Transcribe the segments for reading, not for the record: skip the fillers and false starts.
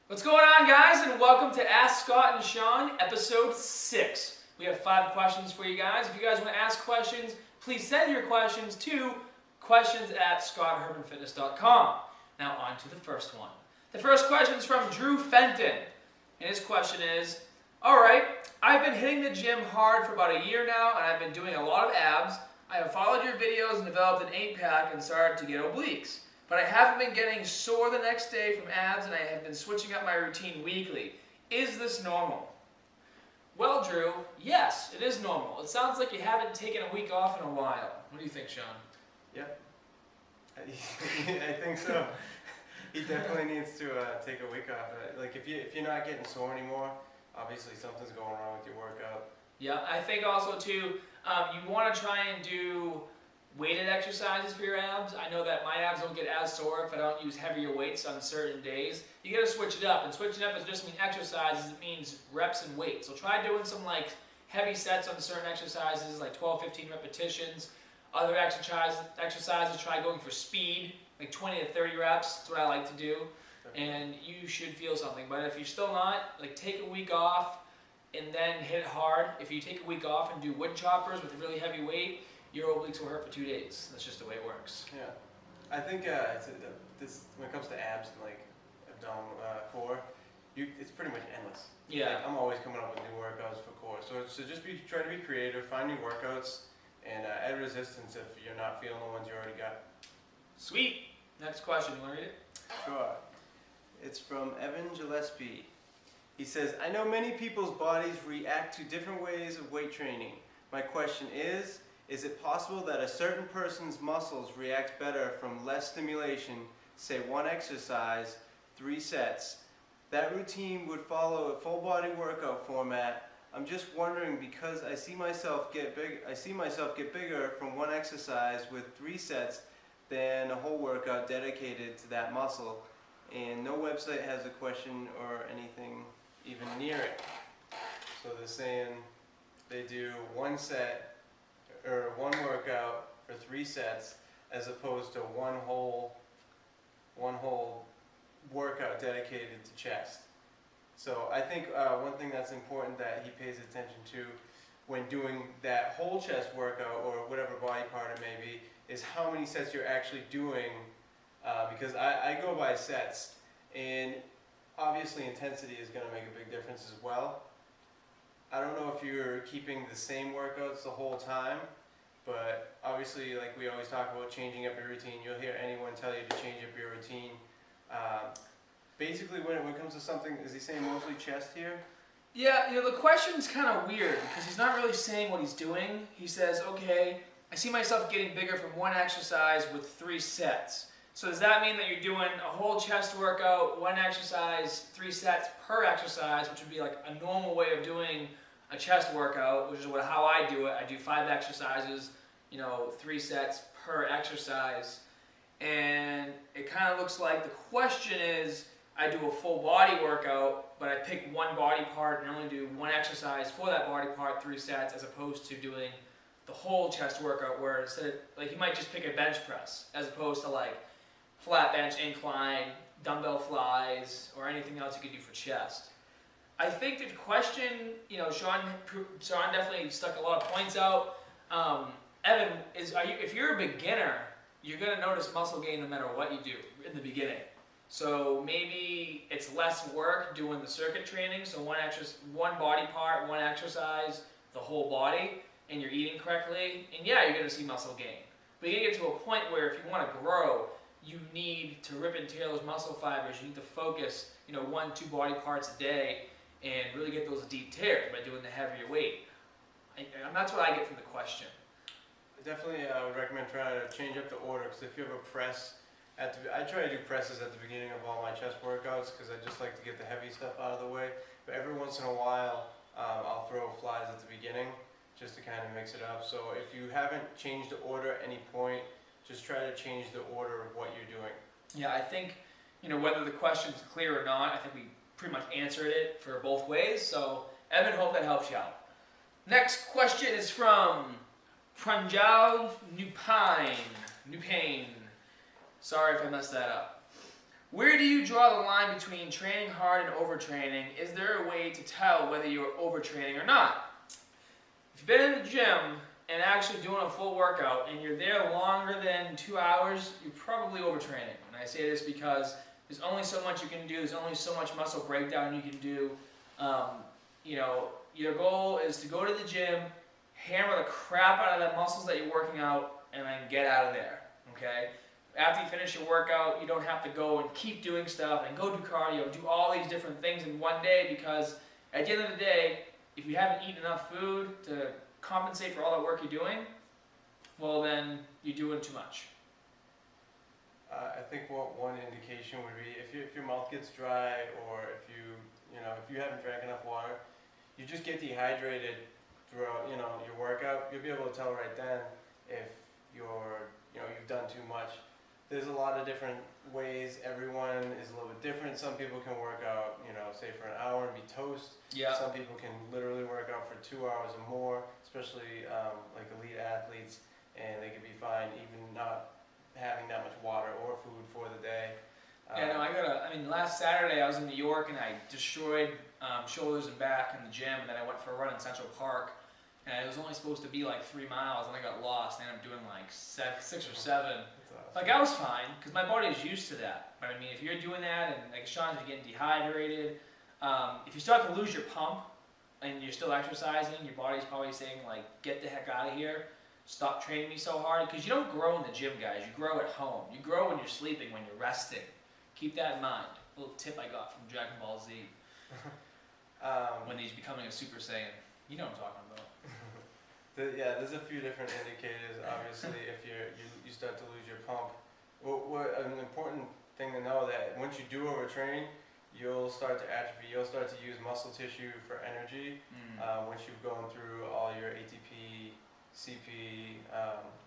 What's going on, guys, and welcome to Ask Scott and Sean, episode 6. We have 5 questions for you guys. If you guys want to ask questions, please send your questions to questions@scotthermanfitness.com. Now on to the first one. The first question is from Drew Fenton, and his question is, alright, I've been hitting the gym hard for about a year now, and I've been doing a lot of abs. I have followed your videos and developed an 8-pack and started to get obliques. But I haven't been getting sore the next day from abs, and I have been switching up my routine weekly. Is this normal? Well, Drew, yes, it is normal. It sounds like you haven't taken a week off in a while. What do you think, Sean? Yep. I think so. He definitely needs to take a week off. Like if you're not getting sore anymore, obviously something's going wrong with your workout. Yeah, I think also too, you want to try and do weighted exercises for your abs. I know that my abs don't get as sore if I don't use heavier weights on certain days. You got to switch it up, and switching up doesn't just mean exercises, it means reps and weight. So try doing some like heavy sets on certain exercises, like 12-15 repetitions. Other exercises, try going for speed, like 20 to 30 reps. That's what I like to do, and you should feel something. But if you're still not, like take a week off and then hit it hard. If you take a week off and do wood choppers with a really heavy weight, your obliques will hurt for 2 days. That's just the way it works. Yeah, I think this when it comes to abs and like abdominal core, it's pretty much endless. Yeah. Like, I'm always coming up with new workouts for core. So just try to be creative, find new workouts, and add resistance if you're not feeling the ones you already got. Sweet. Next question. You want to read it? Sure. It's from Evan Gillespie. He says, I know many people's bodies react to different ways of weight training. My question is it possible that a certain person's muscles react better from less stimulation, say one exercise, 3 sets? That routine would follow a full body workout format. I'm just wondering because I see myself get bigger from one exercise with 3 sets than a whole workout dedicated to that muscle, and no website has a question or anything even near it. So they're saying they do 1 set or 1 workout for 3 sets as opposed to one whole workout dedicated to chest. So I think one thing that's important that he pays attention to when doing that whole chest workout or whatever body part it may be is how many sets you're actually doing, because I go by sets, and obviously intensity is going to make a big difference as well. I don't know if you're keeping the same workouts the whole time, but obviously, like we always talk about changing up your routine, you'll hear anyone tell you to change up your routine. Basically, when it comes to something, is he saying mostly chest here? Yeah, the question's kind of weird because he's not really saying what he's doing. He says, okay, I see myself getting bigger from 1 exercise with 3 sets. So does that mean that you're doing a whole chest workout, 1 exercise, 3 sets per exercise, which would be like a normal way of doing a chest workout, which is how I do it. I do 5 exercises, 3 sets per exercise. And it kind of looks like the question is, I do a full body workout, but I pick 1 body part and only do 1 exercise for that body part, 3 sets, as opposed to doing the whole chest workout where instead of, like, you might just pick a bench press as opposed to like flat bench incline, dumbbell flies, or anything else you could do for chest. I think the question, Sean definitely stuck a lot of points out. Evan, if you're a beginner, you're going to notice muscle gain no matter what you do in the beginning. So maybe it's less work doing the circuit training, so 1 body part, 1 exercise, the whole body, and you're eating correctly, and yeah, you're going to see muscle gain. But you get to a point where if you want to grow, you need to rip and tear those muscle fibers. You need to focus, 1-2 body parts a day and really get those deep tears by doing the heavier weight. And that's what I get from the question. Definitely, I would recommend trying to change up the order, because if you have a press, I try to do presses at the beginning of all my chest workouts because I just like to get the heavy stuff out of the way. But every once in a while, I'll throw flies at the beginning just to kind of mix it up. So if you haven't changed the order at any point, just try to change the order of what you're doing. Yeah, I think, whether the question's clear or not, I think we pretty much answered it for both ways. So, Evan, hope that helps you out. Next question is from Pranjal Neupane. Sorry if I messed that up. Where do you draw the line between training hard and overtraining? Is there a way to tell whether you're overtraining or not? If you've been in the gym and actually doing a full workout and you're there longer than 2 hours, you're probably overtraining. And I say this because there's only so much you can do. There's only so much muscle breakdown you can do. Your goal is to go to the gym, hammer the crap out of the muscles that you're working out, and then get out of there. Okay? After you finish your workout, you don't have to go and keep doing stuff and go do cardio, do all these different things in one day, because at the end of the day, if you haven't eaten enough food to compensate for all that work you're doing, well then you're doing too much. I think one indication would be if your mouth gets dry, or if you haven't drank enough water, you just get dehydrated throughout your workout. You'll be able to tell right then if you've done too much. There's a lot of different ways. Everyone is a little bit different. Some people can work out, say for an hour and be toast. Yeah. Some people can literally work out for 2 hours or more, especially like elite athletes, and they can be fine even not having that much water or food for the day. Last Saturday I was in New York and I destroyed shoulders and back in the gym, and then I went for a run in Central Park, and it was only supposed to be like 3 miles, and I got lost, and I ended up doing like 6 or 7. Like, I was fine, because my body is used to that. But I mean, if you're doing that, and like Sean's, you're getting dehydrated, if you start to lose your pump, and you're still exercising, your body's probably saying, like, get the heck out of here, stop training me so hard, because you don't grow in the gym, guys, you grow at home. You grow when you're sleeping, when you're resting. Keep that in mind. A little tip I got from Dragon Ball Z. When he's becoming a Super Saiyan. You know what I'm talking about. There's a few different indicators. Obviously, if you start to lose your pump, an important thing to know that once you do overtrain, you'll start to atrophy. You'll start to use muscle tissue for energy. Once you've gone through all your ATP, CP,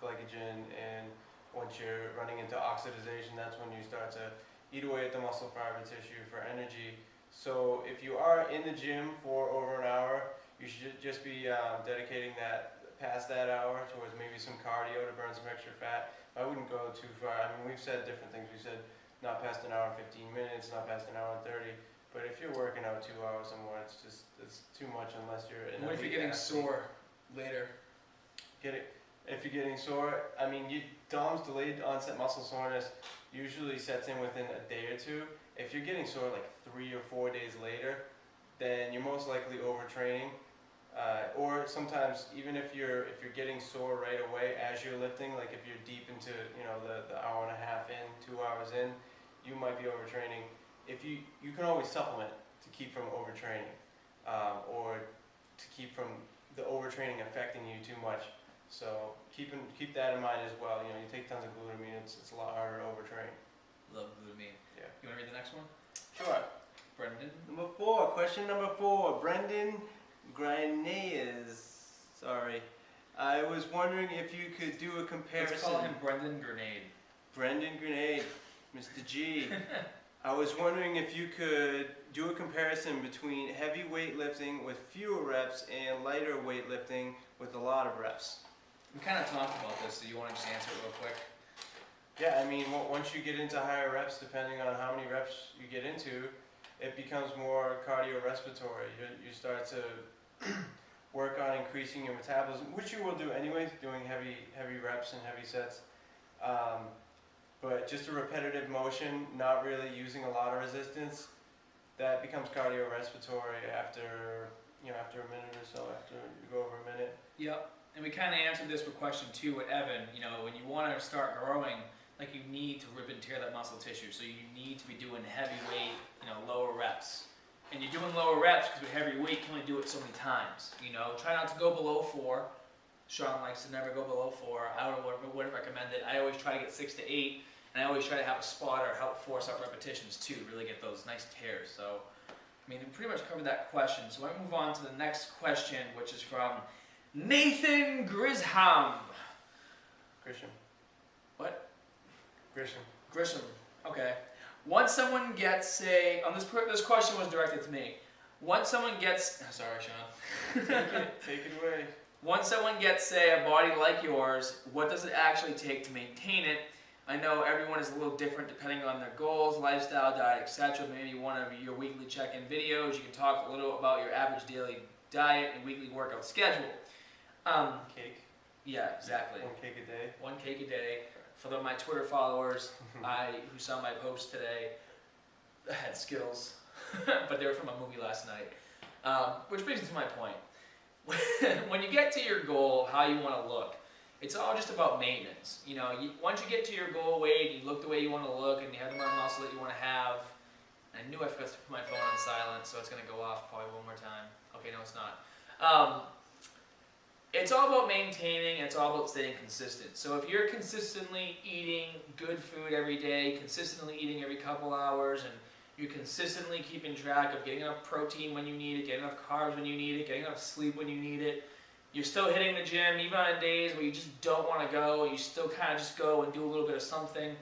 glycogen, and once you're running into oxidization, that's when you start to eat away at the muscle fiber tissue for energy. So if you are in the gym for over an hour, you should just be dedicating past that hour towards maybe some cardio to burn some extra fat. I wouldn't go too far. I mean, we've said different things. We said not past an hour and 15 minutes, not past an hour and 30. But if you're working out 2 hours or more, it's too much unless you're in. What if you're getting sore later? If you're getting sore, I mean, DOMS, delayed onset muscle soreness, usually sets in within a day or two. If you're getting sore like 3 or 4 days later, then you're most likely overtraining. Or sometimes even if you're getting sore right away as you're lifting, like if you're deep into the hour and a half in, 2 hours in, you might be overtraining. If you can always supplement to keep from overtraining, or to keep from the overtraining affecting you too much. So keep that in mind as well. You take tons of glutamine, it's a lot harder to overtrain. Love glutamine. Yeah. You want to read the next one? Sure. Brendan. Question number 4. Brendan Graniez. Sorry. I was wondering if you could do a comparison. Let's call him Brendan Grenade. Brendan Grenade, Mr. G. I was wondering if you could do a comparison between heavy weightlifting with fewer reps and lighter weightlifting with a lot of reps. We kind of talked about this, so you want to just answer it real quick? Yeah, I mean, once you get into higher reps, depending on how many reps you get into, it becomes more cardiorespiratory. You start to work on increasing your metabolism, which you will do anyways, doing heavy reps and heavy sets. But just a repetitive motion, not really using a lot of resistance, that becomes cardiorespiratory after a minute or so, after you go over a minute. Yep. And we kind of answered this with question 2 with Evan. When you want to start growing, like, you need to rip and tear that muscle tissue. So you need to be doing heavy weight, lower reps. And you're doing lower reps because with heavy weight, you can only do it so many times. Try not to go below 4. Sean likes to never go below 4. I wouldn't recommend it. I always try to get 6 to 8. And I always try to have a spotter help force up repetitions too, really get those nice tears. So, we pretty much covered that question. So I'm going to move on to the next question, which is from Nathan Grisham. Grisham. What? Grisham. Grisham. Okay. Once someone gets this question was directed to me. Once someone gets, sorry, Sean. Take it away. Once someone gets, say, a body like yours, what does it actually take to maintain it? I know everyone is a little different depending on their goals, lifestyle, diet, etc. Maybe one of your weekly check-in videos, you can talk a little about your average daily diet and weekly workout schedule. Cake. Yeah, exactly. 1 cake a day. 1 cake a day. For my Twitter followers, who saw my post today, I had Skittles, but they were from a movie last night. Which brings me to my point. When you get to your goal, how you want to look, it's all just about maintenance. You know, once you get to your goal weight, you look the way you want to look, and you have the amount of muscle that you want to have. I knew I forgot to put my phone on silent, so it's going to go off probably one more time. Okay, no, it's not. It's all about maintaining, and it's all about staying consistent. So if you're consistently eating good food every day, consistently eating every couple hours, and you're consistently keeping track of getting enough protein when you need it, getting enough carbs when you need it, getting enough sleep when you need it, you're still hitting the gym even on days where you just don't want to go, you still kind of just go and do a little bit of something,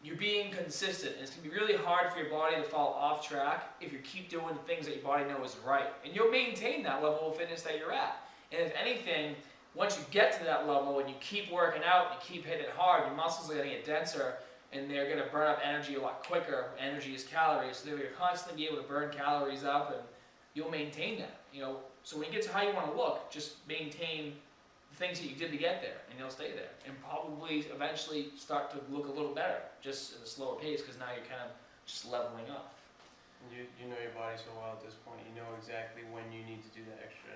you're being consistent. And it's going to be really hard for your body to fall off track if you keep doing things that your body knows is right. And you'll maintain that level of fitness that you're at. And if anything, once you get to that level and you keep working out, and you keep hitting it hard, your muscles are going to get denser and they're going to burn up energy a lot quicker. Energy is calories, so you're constantly be able to burn calories up, and you'll maintain that. You know, so when you get to how you want to look, just maintain the things that you did to get there, and you'll stay there, and probably eventually start to look a little better, just at a slower pace, because now you're kind of just leveling up. You know your body so well at this point. You know exactly when you need to do that extra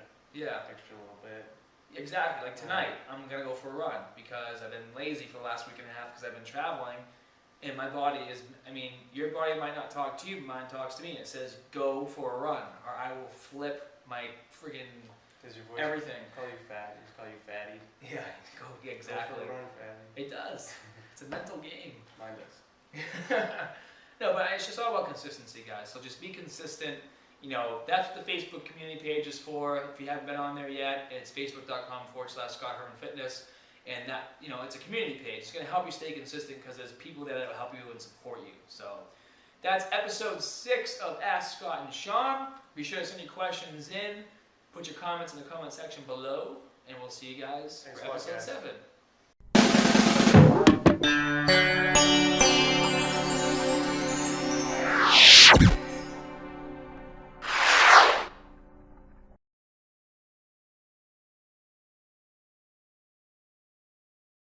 little bit. Exactly. Like tonight, I'm going to go for a run because I've been lazy for the last week and a half because I've been traveling. And my body is, I mean, your body might not talk to you, but mine talks to me. It says, go for a run, or I will flip my friggin' Does your voice everything. Call you fat? Just call you fatty? Yeah, exactly. Go for a run, fatty. It does. It's a mental game. Mine does. No, but it's just all about consistency, guys. So just be consistent. You know, that's what the Facebook community page is for. If you haven't been on there yet, it's facebook.com/Scott Herman Fitness. And that, you know, it's a community page. It's going to help you stay consistent because there's people there that will help you and support you. So that's episode 6 of Ask Scott and Sean. Be sure to send your questions in. Put your comments in the comment section below. And we'll see you guys for episode 7.